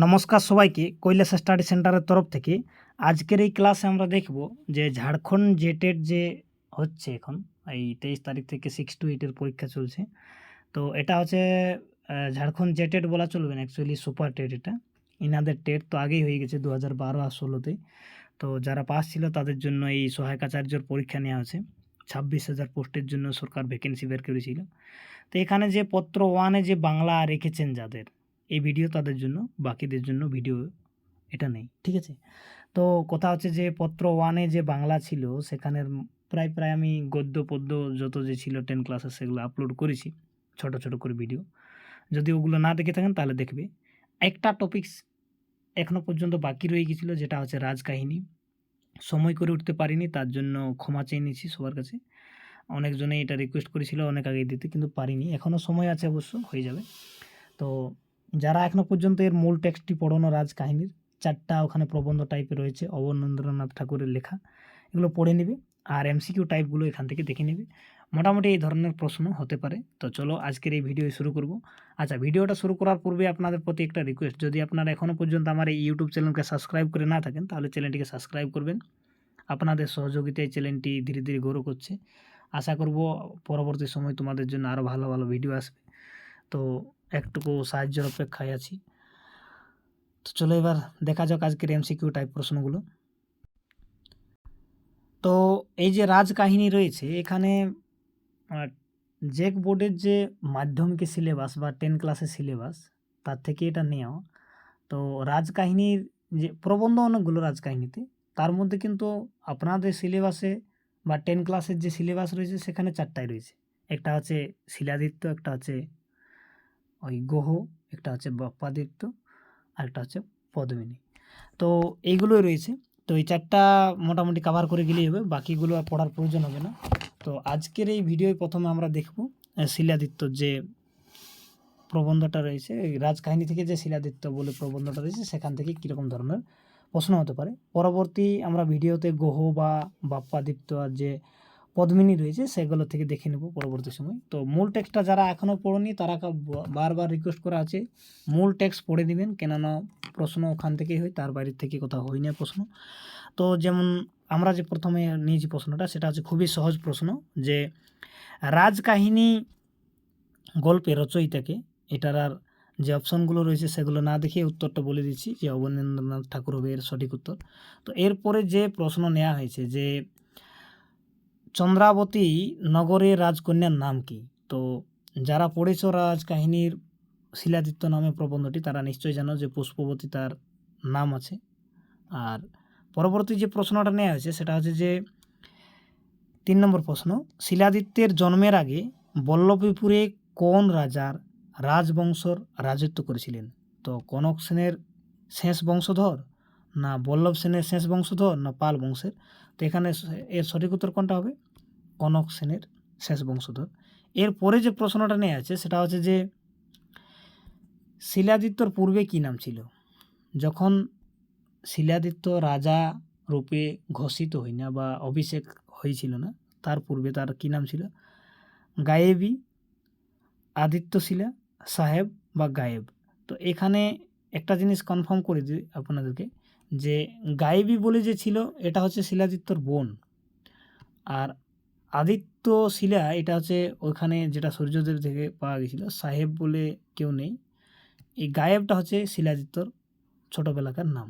নমস্কার সবাইকে, কৈলাস স্টাডি সেন্টারের তরফ থেকে আজকের এই ক্লাসে আমরা দেখব যে ঝাড়খণ্ড জেটেট যে হচ্ছে এখন এই 23 তারিখ থেকে 6 to 8 এর পরীক্ষা চলছে। তো এটা হচ্ছে ঝাড়খণ্ড জেটেট বলা চলবে না, অ্যাকচুয়ালি সুপার টেট। এটা ইনাদের টেট তো আগেই হয়ে গেছে 2012 আর 16-তে। তো যারা পাস ছিল তাদের জন্য এই সহায়ক আচার্যর পরীক্ষা নেওয়া হয়েছে। 26,000 পোস্টের জন্য সরকার ভ্যাকেন্সি বের করেছিল। তো এখানে যে পত্র ওয়ানে যে বাংলা রেখেছেন যাদের, এই ভিডিও তাদের জন্য, বাকিদের জন্য ভিডিও এটা নেই, ঠিক আছে। তো কথা হচ্ছে যে পত্র ওয়ানে যে বাংলা ছিল সেখানের প্রায় আমি গদ্য পদ্য যত যে ছিল 10 ক্লাসের সেগুলো আপলোড করেছি ছোট ছোট করে ভিডিও। যদি ওগুলো না দেখে থাকেন তাহলে দেখবে। একটা টপিকস এখনও পর্যন্ত বাকি রয়ে গেছিলো, যেটা হচ্ছে রাজকাহিনী। সময় করে উঠতে পারিনি, তার জন্য ক্ষমা চেয়ে নিচ্ছি সবার কাছে। অনেকজনে এটা রিকোয়েস্ট করেছিল অনেক আগে দিতে, কিন্তু পারিনি। এখনও সময় আছে, অবশ্য হয়ে যাবে। তো যারা এখনও পর্যন্ত এর মূল টেক্সটটি পড়ানো রাজকাহিনীর 4টা ওখানে প্রবন্ধ টাইপে রয়েছে অবনীন্দ্রনাথ ঠাকুরের লেখা, এগুলো পড়ে নেবে। আর এমসিকিউ টাইপগুলো এখান থেকে দেখে নেবে। মোটামুটি এই ধরনের প্রশ্ন হতে পারে। তো চলো আজকের এই ভিডিও শুরু করব। আচ্ছা, ভিডিওটা শুরু করার পূর্বে আপনাদের প্রতি একটা রিকোয়েস্ট, যদি আপনারা এখনও পর্যন্ত আমার এই ইউটিউব চ্যানেলকে সাবস্ক্রাইব করে না থাকেন তাহলে চ্যানেলটিকে সাবস্ক্রাইব করবেন। আপনাদের সহযোগিতায় চ্যানেলটি ধীরে ধীরে গ্রো করছে। আশা করব পরবর্তী সময় তোমাদের জন্য আরও ভালো ভালো ভিডিও আসবে। তো একটুকু সাহায্যের অপেক্ষায় আছি। তো চলো এবার দেখা যাক আজকের এমসিকিউ টাইপ প্রশ্নগুলো। তো এই যে রাজকাহিনী রয়েছে এখানে জেক বোর্ডের যে মাধ্যমিকের সিলেবাস বা 10 ক্লাসের সিলেবাস, তার থেকে এটা নেওয়া। তো রাজকাহিনীর যে প্রবন্ধ অনেকগুলো রাজকাহিনীতে, তার মধ্যে কিন্তু আপনাদের সিলেবাসে বা 10 ক্লাসের যে সিলেবাস রয়েছে সেখানে 4টাই রয়েছে। একটা হচ্ছে শিলাদিত্য, একটা হচ্ছে ওই গ্রহ, একটা হচ্ছে বপ্পাদিত্য, আর একটা হচ্ছে পদ্মিনী। তো এইগুলোই রয়েছে। তো এই 4টা মোটামুটি কভার করে গেলেই হবে, বাকিগুলো আর পড়ার প্রয়োজন হবে না। তো আজকের এই ভিডিওয় প্রথমে আমরা দেখব শিলাদিত্যর যে প্রবন্ধটা রয়েছে, এই রাজকাহিনী থেকে যে শিলাদিত্য বলে প্রবন্ধটা রয়েছে সেখান থেকে কীরকম ধরনের প্রশ্ন হতে পারে। পরবর্তী আমরা ভিডিওতে গ্রহ বা বাপ্পাদিত্য আর যে পদ্মিনী রয়েছে সেগুলো থেকে দেখে নেব পরবর্তী সময়। তো মূল টেক্সটটা যারা এখনও পড়েনি তারা বারবার রিকোয়েস্ট করা আছে মূল টেক্সট পড়ে দিবেন, কেননা প্রশ্ন ওখান থেকেই হয়, তার বাইরের থেকে কোথাও হয় না প্রশ্ন। তো যেমন আমরা যে প্রথমে নিয়েছি প্রশ্নটা, সেটা হচ্ছে খুবই সহজ প্রশ্ন, যে রাজকাহিনী গল্পের রচয়িতাকে। এটার আর যে অপশনগুলো রয়েছে সেগুলো না দেখে উত্তরটা বলে দিচ্ছি যে অবনীন্দ্রনাথ ঠাকুর হবে এর সঠিক উত্তর। তো এরপরে যে প্রশ্ন নেওয়া হয়েছে যে চন্দ্রাবতী নগরের রাজকন্যার নাম কি। তো যারা পড়েছ রাজকাহিনীর শিলাদিত্য নামে প্রবন্ধটি তারা নিশ্চয়ই জানো যে পুষ্পবতী তার নাম আছে। আর পরবর্তী যে প্রশ্নটা নেওয়া হয়েছে সেটা হচ্ছে যে 3 নম্বর প্রশ্ন, শিলাদিত্যের জন্মের আগে বল্লভীপুরে কোন রাজার রাজবংশর রাজত্ব করেছিলেন। তো কনক সেনের শেষ বংশধর, না বল্লভ সেনের শেষ বংশধর, না পাল বংশের। তো এখানে এর সঠিক উত্তর কোনটা হবে? কনক সেনের শেষ বংশধর। এরপরে যে প্রশ্নটা নেওয়া আছে সেটা হচ্ছে যে শিলাদিত্যর পূর্বে কী নাম ছিল। যখন শিলাদিত্য রাজা রূপে ঘোষিত হয় না বা অভিষেক হয়েছিল না, তার পূর্বে তার কী নাম ছিল? গায়েবী, আদিত্যশিলা, সাহেব বা গায়েব। তো এখানে একটা জিনিস কনফার্ম করে দিই আপনাদেরকে, যে গায়েবী বলে যে ছিল এটা হচ্ছে শিলাদিত্যর বোন। আর আদিত্যশিলা এটা হচ্ছে ওইখানে যেটা সূর্যদেব থেকে পাওয়া গেছিলো। সাহেব বলে কেউ নেই। এই গায়েবটা হচ্ছে শিলাদিত্যর ছোটোবেলাকার নাম।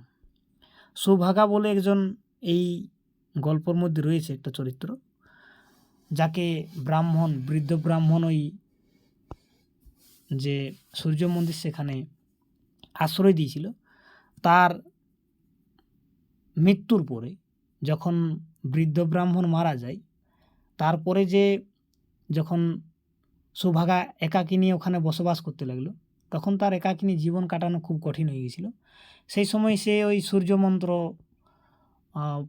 সুভাগা বলে একজন এই গল্পের মধ্যে রয়েছে একটা চরিত্র, যাকে ব্রাহ্মণ, বৃদ্ধ ব্রাহ্মণ ওই যে সূর্য মন্দির সেখানে আশ্রয় দিয়েছিল। তার মৃত্যুর পরে যখন বৃদ্ধ ব্রাহ্মণ মারা যায়, তারপরে যে যখন সুভাগা একাকিনী ওখানে বসবাস করতে লাগলো, তখন তার একাকিনী জীবন কাটানো খুব কঠিন হয়ে গেছিলো। সেই সময় সে ওই সূর্য মন্ত্র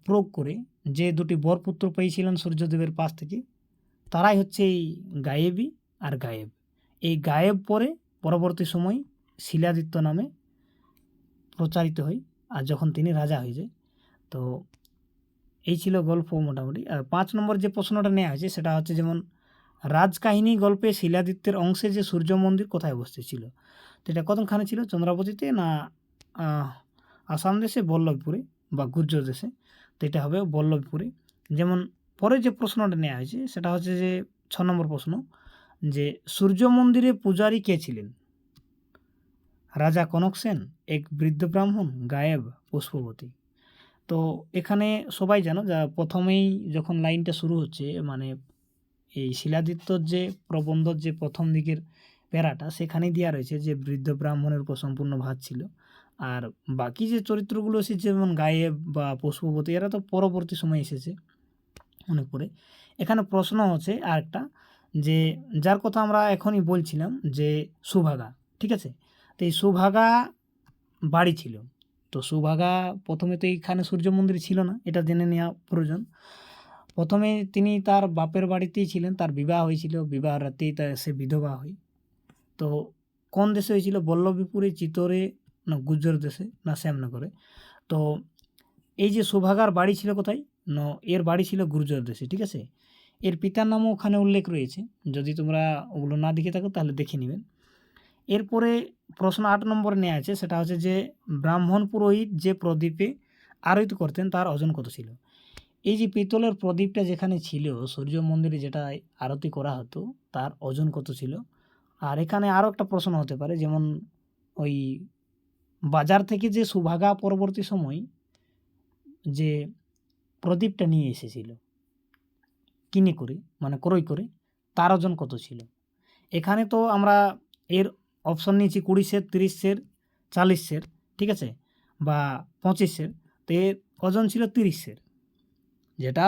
প্রয়োগ করে যে 2টি বরপুত্র পেয়েছিলেন সূর্যদেবের পাশ থেকে, তারাই হচ্ছে এই গায়েবী আর গায়েব। এই গায়েব পরে পরবর্তী সময় শিলাদিত্য নামে প্রচারিত হয়, আর যখন তিনি রাজা হয়ে যায়। তো এই ছিল গল্প মোটামুটি। আর 5 নম্বর যে প্রশ্নটা নেওয়া হয়েছে সেটা হচ্ছে যেমন রাজকাহিনী গল্পে শিলাদিত্যের অংশে যে সূর্য মন্দির কোথায় অবস্থিত ছিল। তো এটা কতখানে ছিল? চন্দ্রাবতীতে না আসাম দেশে বল্লভপুরে বা গুর্জর দেশে, তো এটা হবে বল্লভপুরে। যেমন পরে যে প্রশ্নটা নেওয়া হয়েছে সেটা হচ্ছে যে 6 নম্বর প্রশ্ন, যে সূর্য মন্দিরে পূজারী কে ছিলেন? রাজা কনক সেন, এক বৃদ্ধ ব্রাহ্মণ, গায়েব, পুষ্পবতী। তো এখানে সবাই জানো যা প্রথমেই যখন লাইনটা শুরু হচ্ছে, মানে এই শিলাদিত্যর যে প্রবন্ধর যে প্রথম দিকের প্যারাটা সেখানেই দেওয়া রয়েছে যে বৃদ্ধ ব্রাহ্মণের উপর সম্পূর্ণ ভার ছিল। আর বাকি যে চরিত্রগুলো এসেছে যেমন গায়েব বা পুষ্পবতী, এরা তো পরবর্তী সময় এসেছে অনেক পরে। এখানে প্রশ্ন হচ্ছে আরেকটা, যে যার কথা আমরা এখনই বলছিলাম যে সুভাগা, ঠিক আছে? তো এই সুভাগা বাড়ি ছিল। তো সুভাগা প্রথমে তো এইখানে সূর্য মন্দির ছিল না, এটা জেনে নেওয়া প্রয়োজন। প্রথমে তিনি তার বাপের বাড়িতেই ছিলেন, তার বিবাহ হয়েছিল, বিবাহ রাতেই সে বিধবা হয়। তো কোন দেশে হয়েছিল? বল্লভীপুরে, চিতোরে, না গুর্জর দেশে, না শ্যামনগরে। তো এই যে সুভাগার বাড়ি ছিল কোথায়? না, এর বাড়ি ছিল গুর্জর দেশে, ঠিক আছে? এর পিতার নামও ওখানে উল্লেখ রয়েছে, যদি তোমরা ওগুলো না দেখে থাকো তাহলে দেখে নেবেন। এরপরে প্রশ্ন 8 নম্বরে নেওয়া আছে, সেটা হচ্ছে যে ব্রাহ্মণ পুরোহিত যে প্রদীপে আরতি করতেন তার ওজন কত ছিল? এই যে পিতলের প্রদীপটা যেখানে ছিল সূর্য মন্দিরে, যেটা আরতি করা হতো, তার ওজন কত ছিল? আর এখানে আরও একটা প্রশ্ন হতে পারে, যেমন ওই বাজার থেকে যে সুভাগা পরবর্তী সময় যে প্রদীপটা নিয়ে এসেছিল কিনে করে, মানে ক্রয় করে, তার ওজন কত ছিল? এখানে তো আমরা এর অপশন নিয়েছি 20 সের, 30 সের, 40 সের, ঠিক আছে, বা 25 সের। তো এর ওজন ছিল 30 সের, যেটা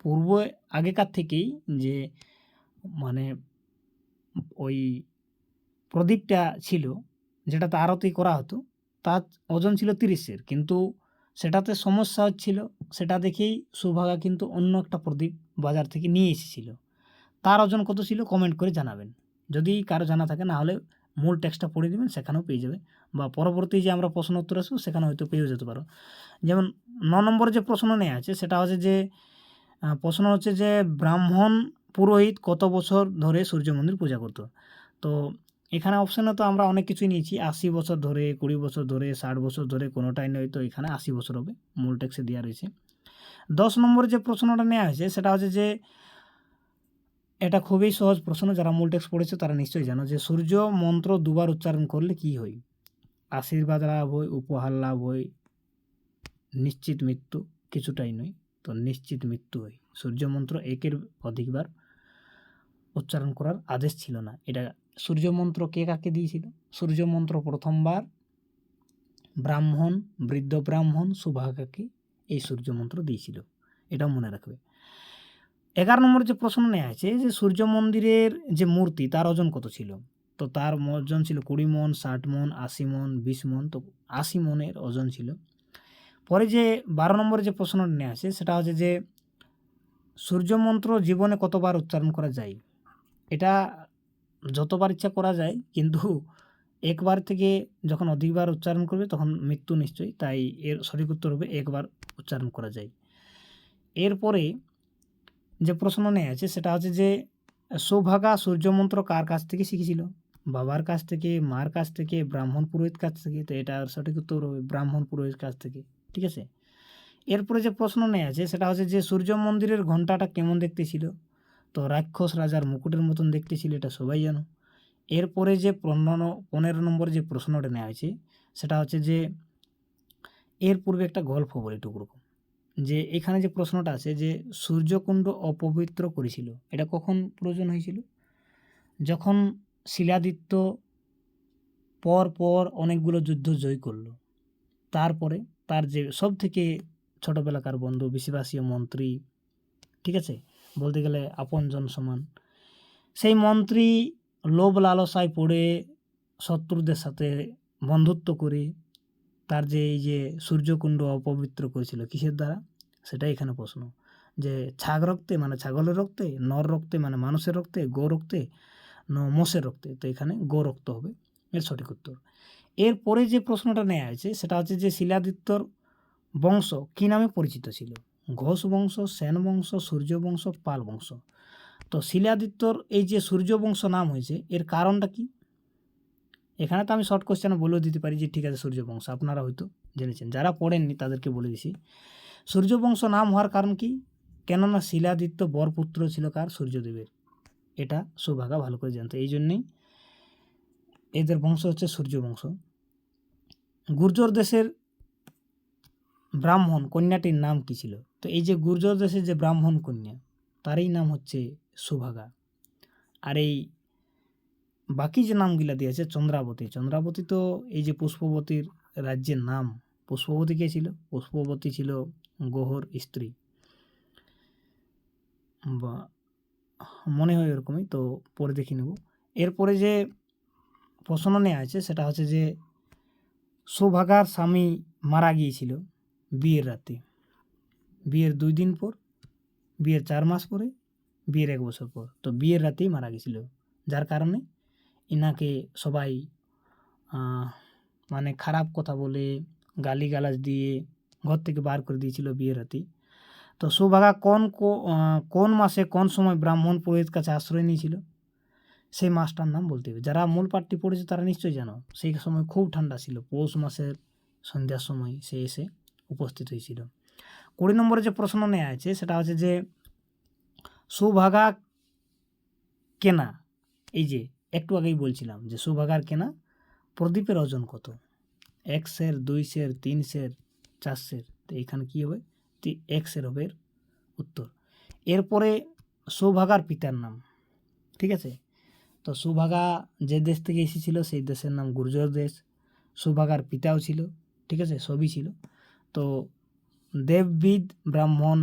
পূর্ব আগেকার থেকেই যে মানে ওই প্রদীপটা ছিল যেটাতে আরতি করা হতো, তার ওজন ছিল 30 সের। কিন্তু সেটাতে সমস্যা হচ্ছিল, সেটা দেখেই সুভাগা কিন্তু অন্য একটা প্রদীপ বাজার থেকে নিয়ে এসেছিল। তার ওজন কত ছিল কমেন্ট করে জানাবেন, যদি কারো জানা থাকে। না হলে মূল টেক্সটটা পড়ে দেবেন, সেখানেও পেয়ে যাবে, বা পরবর্তী যে আমরা প্রশ্ন উত্তর আসবো সেখানে হয়তো পেয়েও যেতে পারো। যেমন 9 নম্বরে যে প্রশ্ন নেওয়া আছে সেটা হচ্ছে যে প্রশ্ন হচ্ছে যে ব্রাহ্মণ পুরোহিত কত বছর ধরে সূর্য মন্দির পূজা করতো? তো এখানে অপশানে তো আমরা অনেক কিছুই নিয়েছি, 80 বছর ধরে, 20 বছর ধরে, 60 বছর ধরে, কোনোটাই নয়। তো এখানে 80 বছর হবে, মূল টেক্সটে দেওয়া রয়েছে। 10 নম্বরে যে প্রশ্নটা নেওয়া হয়েছে সেটা হচ্ছে যে এটা খুবই সহজ প্রশ্ন, যারা মূল টেক্সট পড়েছে তারা নিশ্চয়ই জানো যে সূর্য মন্ত্র দুবার উচ্চারণ করলে কি হয়? আশীর্বাদ লাভ হয়, উপহার লাভ হয়, নিশ্চিত মৃত্যু, কিছুটাই নয়। তো নিশ্চিত মৃত্যু হয়। সূর্য মন্ত্র একের অধিকবার উচ্চারণ করার আদেশ ছিল না। এটা সূর্য মন্ত্র কে কাকে দিয়েছিল? সূর্য মন্ত্র প্রথমবার ব্রাহ্মণ, বৃদ্ধ ব্রাহ্মণ সুভাগাকে এই সূর্য মন্ত্র দিয়েছিল, এটাও মনে রাখবে। 11 নম্বর যে প্রশ্ন নেওয়া আছে যে সূর্য মন্দিরের যে মূর্তি তার ওজন কত ছিল? তো তার ওজন ছিল 20 মণ, 60 মণ, 80 মণ, 20 মণ। তো 80 মণের ওজন ছিল। পরে যে 12 নম্বরে যে প্রশ্নটা নেওয়া আছে সেটা হচ্ছে যে সূর্য মন্ত্র জীবনে কতবার উচ্চারণ করা যায়? এটা যতবার ইচ্ছা করা যায়, কিন্তু একবার থেকে যখন অধিকবার উচ্চারণ করবে তখন মৃত্যু নিশ্চয়ই, তাই এর সঠিক উত্তর হবে একবার উচ্চারণ করা যায়। এরপরে যে প্রশ্ন নেওয়া আছে সেটা হচ্ছে যে সুভাগা সূর্যমন্ত্র কার কাছ থেকে শিখেছিল? বাবার কাছ থেকে, মার কাছ থেকে, ব্রাহ্মণ পুরোহিত কাছ থেকে? তো এটার সঠিক উত্তর হবে ব্রাহ্মণ পুরোহিত কাছ থেকে, ঠিক আছে। এরপরে যে প্রশ্ন নেওয়া আছে সেটা হচ্ছে যে সূর্য মন্দিরের ঘণ্টাটা কেমন দেখতে ছিল? তো রাক্ষস রাজার মুকুটের মতন দেখতে ছিল, এটা সবাই জানো। এরপরে যে 15 নম্বর যে প্রশ্নটা নেওয়া হয়েছে সেটা হচ্ছে যে এর পূর্বে একটা গল্প বলি টুকরো, যে এখানে যে প্রশ্নটা আছে যে সূর্যকুণ্ড অপবিত্র করেছিল, এটা কখন প্রয়োজন হয়েছিল? যখন শিলাদিত্য পর অনেকগুলো যুদ্ধ জয় করলো, তারপরে তার যে সব থেকে ছোটোবেলাকার বন্ধু, বিশ্বাসীয় মন্ত্রী, ঠিক আছে, বলতে গেলে আপনজন সমান, সেই মন্ত্রী লোভ লালসায় পড়ে শত্রুদের সাথে বন্ধুত্ব করে তার যে এই যে সূর্যকুণ্ড অপবিত্র করেছিল কিসের দ্বারা, সেটাই এখানে প্রশ্ন। যে ছাগ রক্তে মানে ছাগলের রক্তে, নর রক্তে মানে মানুষের রক্তে, গো রক্তে, মোষের রক্তে? তো এখানে গো রক্ত হবে এর সঠিক উত্তর। এরপরে যে প্রশ্নটা নেওয়া হয়েছে সেটা হচ্ছে যে শিলাদিত্যর বংশ কী নামে পরিচিত ছিল? ঘোষ বংশ, সেন বংশ, সূর্য বংশ, পাল বংশ। তো শিলাদিত্যর এই যে সূর্য বংশ নাম হয়েছে এর কারণটা কি? এখানে তো আমি শর্ট কোশ্চেনে বলেও দিতে পারি যে ঠিক আছে সূর্যবংশ, আপনারা হয়তো জেনেছেন, যারা পড়েননি তাদেরকে বলে দিছি। সূর্যবংশ নাম হওয়ার কারণ কি? কেননা শিলাদিত্য বরপুত্র ছিল কার? সূর্যদেবের। এটা সুভাগা ভালো করে জানতো, এই জন্যেই এদের বংশ হচ্ছে সূর্যবংশ। গুর্জর দেশের ব্রাহ্মণ কন্যাটির নাম কি ছিল? তো এই যে গুর্জর দেশের যে ব্রাহ্মণ কন্যা, তারই নাম হচ্ছে সুভাগা। আর এই বাকি যে নামগুলা দিয়েছে চন্দ্রাবতী, চন্দ্রাবতী তো এই যে পুষ্পবতীর রাজ্যের নাম। পুষ্পবতী কে ছিল? পুষ্পবতী ছিল গহর স্ত্রী, বা মনে হয় এরকমই, তো পরে দেখে নেব। এরপরে যে প্রশ্ন নেওয়া আছে সেটা হচ্ছে যে সুভাগার স্বামী মারা গিয়েছিল বিয়ের রাতে, বিয়ের 2 দিন পর, বিয়ের 4 মাস পরে, বিয়ের 1 বছর পর। তো বিয়ের রাতেই মারা গেছিল, যার কারণে ইনাকে সবাই মানে খারাপ কথা বলে গালিগালাজ দিয়ে ঘর থেকে বার করে দিয়েছিল বিয়ের রাতেই। তো সুভাগা কোন মাসে কোন সময় ব্রাহ্মণ পুরোহিত কাছে আশ্রয় নিয়েছিল? সেই মাসটার নাম বলতে হবে। যারা মূল পাঠটি পড়েছে তারা নিশ্চয়ই জানো, সেই সময় খুব ঠান্ডা ছিল, পৌষ মাসের সন্ধ্যার সময় সে এসে উপস্থিত হয়েছিল। 20 নম্বরে যে প্রশ্ন নেওয়া আছে সেটা হচ্ছে যে সুভাগা কেনা, এই যে একটু আগেই বলছিলাম যে সুভাগার কেনা প্রদীপের ওজন কত? 1 সের, 2 সের, 3 সের, 4 সের। তো এখানে কী হবে? 1 সের হবে এর উত্তর। এরপরে সুভাগার পিতার নাম, ঠিক আছে? তো সুভাগা যে দেশ থেকে এসেছিল সেই দেশের নাম গুর্জর দেশ। সুভাগার পিতাও ছিল, ঠিক আছে, সবই ছিল। তো দেববিদ ব্রাহ্মণ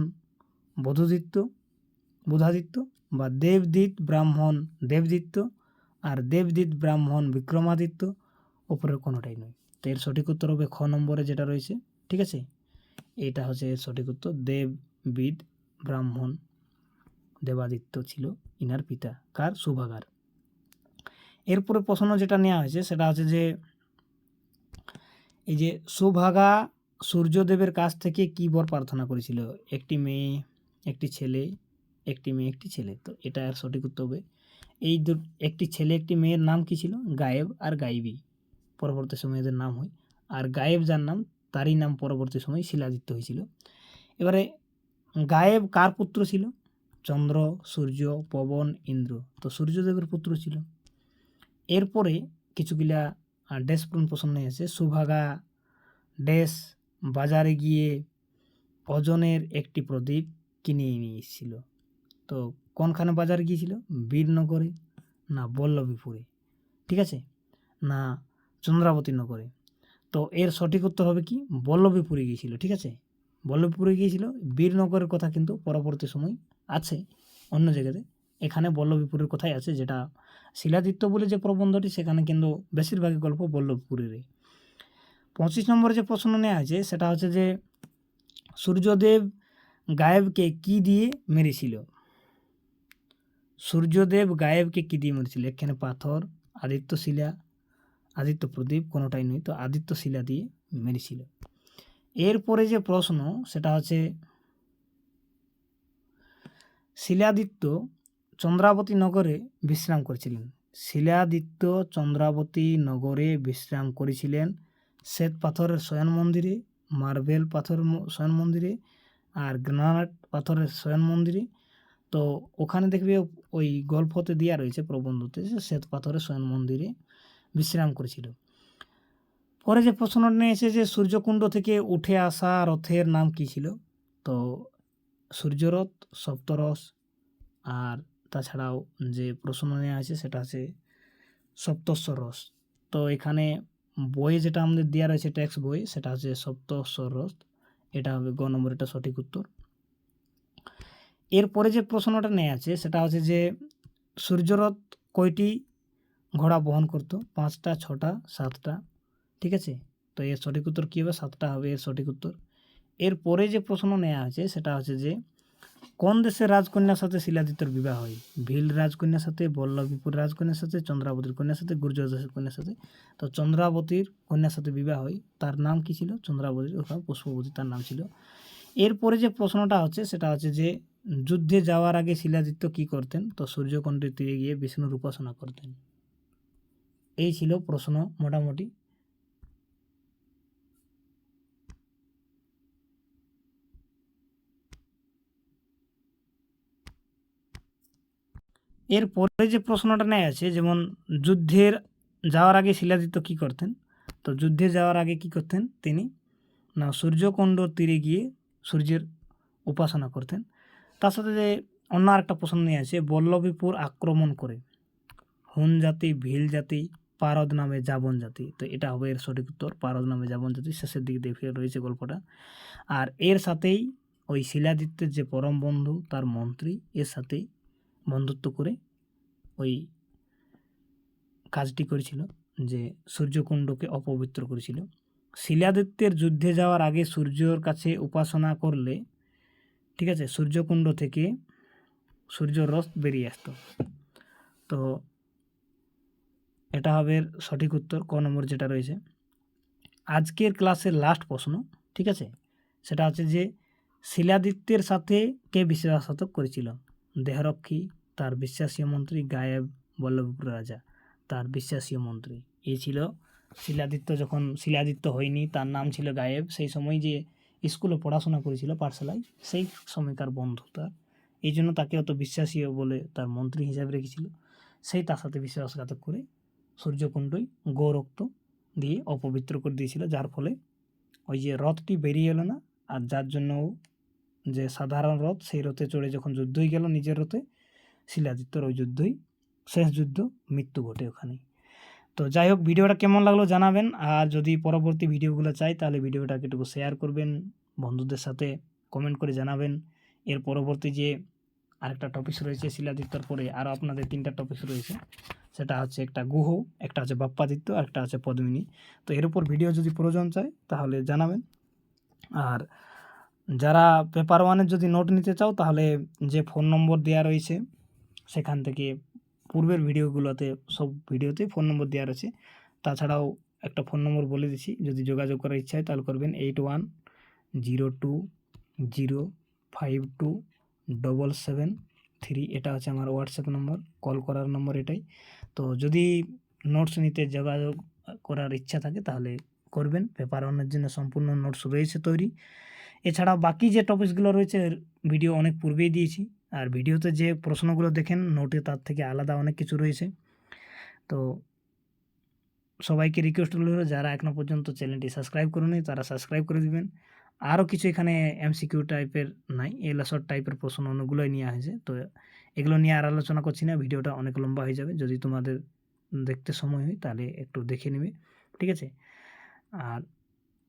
বুধাদিত্য বা দেবদিত ব্রাহ্মণ দেবদিত্য আর দেবদিত ব্রাহ্মণ বিক্রমাদিত্য, ওপরের কোনোটাই নয়। তো এর সঠিক উত্তর হবে খ নম্বরে যেটা রয়েছে, ঠিক আছে, এটা হচ্ছে এর সঠিক উত্তর। দেববিদ ব্রাহ্মণ দেবাদিত্য ছিল ইনার পিতা, কার? সুভাগার। এরপরে প্রশ্ন যেটা নেওয়া হয়েছে সেটা হচ্ছে যে এই যে সুভাগা সূর্যদেবের কাছ থেকে কী বর প্রার্থনা করেছিল? একটি মেয়ে, একটি ছেলে, একটি মেয়ে, একটি ছেলে। তো এটা আর সঠিক উত্তর হবে এই একটি ছেলে একটি মেয়ের নাম কী ছিল? গায়েব আর গাইবী, পরবর্তী সময়ে এদের নাম হয়। আর গায়েব যার নাম, তারই নাম পরবর্তী সময়ে শিলাদিত্য হয়েছিল। এবারে গায়েব কার পুত্র ছিল? চন্দ্র, সূর্য, পবন, ইন্দ্র। তো সূর্যদেবের পুত্র ছিল। এরপরে কিছুগুলা ড্যাশপূর্ণ প্রশ্ন এসে সুভাগা ড্যাশ বাজারে গিয়ে ওজনের একটি প্রদীপ কিনে নিয়ে এসেছিল। তো কোনখানে বাজারে গিয়েছিল? বীরনগরে, না বল্লভীপুরে, ঠিক আছে, না চন্দ্রাবতী নগরে। তো এর সঠিক উত্তর হবে কি? বল্লভীপুরে গিয়েছিল, ঠিক আছে, বল্লভীপুরে গিয়েছিল। বীরনগরের কথা কিন্তু পরবর্তী সময় আছে অন্য জায়গাতে, এখানে বল্লভীপুরের কথাই আছে, যেটা শিলাদিত্য বলে যে প্রবন্ধটি সেখানে কিন্তু বেশিরভাগই গল্প বল্লভপুরেরই। 25 নম্বরে যে প্রশ্ন নেওয়া আছে সেটা হচ্ছে যে সূর্যদেব গায়েবকে কি দিয়ে মেরেছিল? সূর্যদেব গায়েবকে কি দিয়ে মেরেছিল? এখানে পাথর, আদিত্য শিলা, আদিত্য প্রদীপ, কোনোটাই নয়। তো আদিত্য শিলা দিয়ে মেরেছিল। এরপরে যে প্রশ্ন সেটা হচ্ছে শিলাদিত্য চন্দ্রাবতী নগরে বিশ্রাম করেছিলেন। শিলাদিত্য চন্দ্রাবতী নগরে বিশ্রাম করেছিলেন শ্বেত পাথরের শয়ন মন্দিরে, মার্বেল পাথর শয়ন মন্দিরে আর গ্রানাইট পাথরের শয়ন মন্দিরে। তো ওখানে দেখবে ওই গল্পতে দেওয়া রয়েছে প্রবন্ধতে যে শ্বেত পাথরের শয়ন মন্দিরে বিশ্রাম করেছিল। পরে যে প্রশ্নটা নিয়েছে যে সূর্যকুণ্ড থেকে উঠে আসা রথের নাম কী ছিল? তো সূর্যরথ, সপ্তরস, আর তাছাড়াও যে প্রশ্ন নেওয়া আছে সেটা আছে সপ্তস্বর রস। তো এখানে বইয়ে যেটা আমাদের দেওয়া রয়েছে টেক্সট বই, সেটা হচ্ছে সপ্তস্বর রস, এটা হবে গ নম্বর, এটা সঠিক উত্তর। এরপরে যে প্রশ্নটা নেওয়া আছে সেটা হচ্ছে যে সূর্যরথ কয়টি ঘোড়া বহন করত? 5টা, 6টা, 7টা, ঠিক আছে। তো এর সঠিক উত্তর কী হবে? 7টা হবে এর সঠিক উত্তর। এরপরে যে প্রশ্ন নেওয়া আছে সেটা হচ্ছে যে কোন দেশের রাজকন্যার সাথে শিলাদিত্যর বিবাহ হয়? ভিল রাজকন্যার সাথে, বল্লভীপুর রাজকন্যার সাথে, চন্দ্রাবতীর কন্যার সাথে, গুর্জর দেশের কন্যার সাথে। তো চন্দ্রাবতীর কন্যার সাথে বিবাহ হয়, তার নাম কি ছিল? চন্দ্রাবতী অথবা পুষ্পবতী তার নাম ছিল। এরপরে যে প্রশ্নটা হচ্ছে সেটা হচ্ছে যে যুদ্ধে যাওয়ার আগে শিলাদিত্য কী করতেন? তো সূর্যকুণ্ডের তীরে গিয়ে বিষ্ণুর উপাসনা করতেন। এই ছিল প্রশ্ন মোটামুটি। এরপরে যে প্রশ্নটা নেয় আছে, যেমন যুদ্ধের যাওয়ার আগে শিলাদিত্য কী করতেন? তো যুদ্ধে যাওয়ার আগে কী করতেন তিনি? না সূর্যকুণ্ডর তীরে গিয়ে সূর্যের উপাসনা করতেন। তার সাথে যে অন্য আরেকটা প্রশ্ন নিয়ে আছে, বল্লভীপুর আক্রমণ করে হুন জাতি, ভিল জাতি, পারদ নামে যাবন জাতি। তো এটা হবে এর সঠিক উত্তর, পারদ নামে যাবন জাতি। শেষের দিকে দেখে রয়েছে গল্পটা। আর এর সাথেই ওই শিলাদিত্যের যে পরম বন্ধু তার মন্ত্রী এর সাথেই বন্ধুত্ব করে ওই কাজটি করেছিল, যে সূর্যকুণ্ডকে অপবিত্র করেছিল। শিলাদিত্যের যুদ্ধে যাওয়ার আগে সূর্যর কাছে উপাসনা করলে, ঠিক আছে, সূর্যকুণ্ড থেকে সূর্যর রথ বেরিয়ে আসতো। তো এটা হবে সঠিক উত্তর, ক নম্বর যেটা রয়েছে। আজকের ক্লাসের লাস্ট প্রশ্ন, ঠিক আছে, সেটা হচ্ছে যে শিলাদিত্যের সাথে কে বিশ্বাসঘাতক করেছিল? দেহরক্ষী, তার বিশ্বাসীয় মন্ত্রী, গায়েব, বল্লভপুর রাজা, তার বিশ্বাসীয় মন্ত্রী। এই ছিল শিলাদিত্য, যখন শিলাদিত্য হয়নি, তার নাম ছিল গায়েব, সেই সময় যে স্কুলে পড়াশোনা করেছিল পাঠশালায়, সেই সময়কার বন্ধু তার, এই জন্য তাকে অত বিশ্বাসীয় বলে তার মন্ত্রী হিসাবে রেখেছিল। সেই তার সাথে বিশ্বাসঘাতক করে সূর্যকুণ্ডই গোরক্ত দিয়ে অপবিত্র করে দিয়েছিল, যার ফলে ওই যে রথটি বেরিয়ে এলো না, আর যার জন্য যে সাধারণ রথ, সেই রথে চড়ে যখন যুদ্ধই গেল নিজের রথে, শিলাদিত্যর ওই যুদ্ধই শেষ যুদ্ধ, মৃত্যু ঘটে ওখানেই। তো যাই হোক, ভিডিওটা কেমন লাগলো জানাবেন, আর যদি পরবর্তী ভিডিওগুলো চাই তাহলে ভিডিওটাকে একটু শেয়ার করবেন বন্ধুদের সাথে, কমেন্ট করে জানাবেন। এর পরবর্তী যে আরেকটা টপিক রয়েছে শিলাদিত্যর পরে আরও আপনাদের 3টা টপিক রয়েছে, সেটা হচ্ছে একটা গুহ, একটা হচ্ছে বাপ্পাদিত্য, আর একটা হচ্ছে পদ্মিনী। তো এর উপর ভিডিও যদি প্রয়োজন চাই তাহলে জানাবেন। আর যারা পেপার 1-এর যদি নোট নিতে চাও তাহলে যে ফোন নম্বর দেওয়া রয়েছে সেখান থেকে পূর্বের ভিডিওগুলোতে সব ভিডিওতে ফোন নম্বর দেওয়া রয়েছে। তাছাড়াও একটা ফোন নম্বর বলে দিচ্ছি, যদি যোগাযোগ করার ইচ্ছা হয় তাহলে করবেন 8102052773। এটা হচ্ছে আমার হোয়াটসঅ্যাপ নম্বর, কল করার নম্বর এটাই। তো যদি নোটস নিতে যোগাযোগ করার ইচ্ছা থাকে তাহলে করবেন। পেপার 1-এর জন্য সম্পূর্ণ নোটস রয়েছে তৈরি। এছাড়াও বাকি যে টপিকসগুলো রয়েছে ভিডিও অনেক পূর্বেই দিয়েছি, আর ভিডিওতে যে প্রশ্নগুলো দেখেন নোটে তার থেকে আলাদা অনেক কিছু রয়েছে। তো সবাইকে রিকোয়েস্ট হলো, যারা এখনও পর্যন্ত চ্যানেলটি সাবস্ক্রাইব করেনি তারা সাবস্ক্রাইব করে দিবেন। আরও কিছু এখানে এমসিকিউ টাইপের নাই, এলাসর টাইপের প্রশ্ন অনেকগুলোই নেওয়া হয়েছে। তো এগুলো নিয়ে আর আলোচনা করছি না, ভিডিওটা অনেক লম্বা হয়ে যাবে। যদি তোমাদের দেখতে সময় হয় তাহলে একটু দেখে নেবে, ঠিক আছে। আর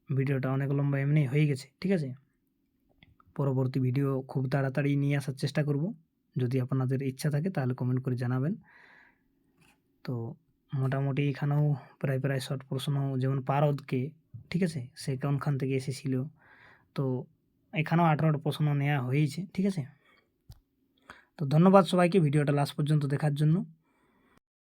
ভিডিওটা অনেক লম্বা এমনি হয়ে গেছে, ঠিক আছে। পরবর্তী ভিডিও খুব তাড়াতাড়ি নিয়ে আসার চেষ্টা করব, যদি আপনাদের ইচ্ছা থাকে তাহলে কমেন্ট করে জানাবেন। তো মোটামুটি এখানেও প্রায় শর্ট প্রশ্ন, যেমন পারদকে, ঠিক আছে, সে কোনখান থেকে এসেছিল, তো এখানেও 18টা প্রশ্ন নেওয়া হয়েছে, ঠিক আছে। তো ধন্যবাদ সবাইকে ভিডিওটা লাস্ট পর্যন্ত দেখার জন্য।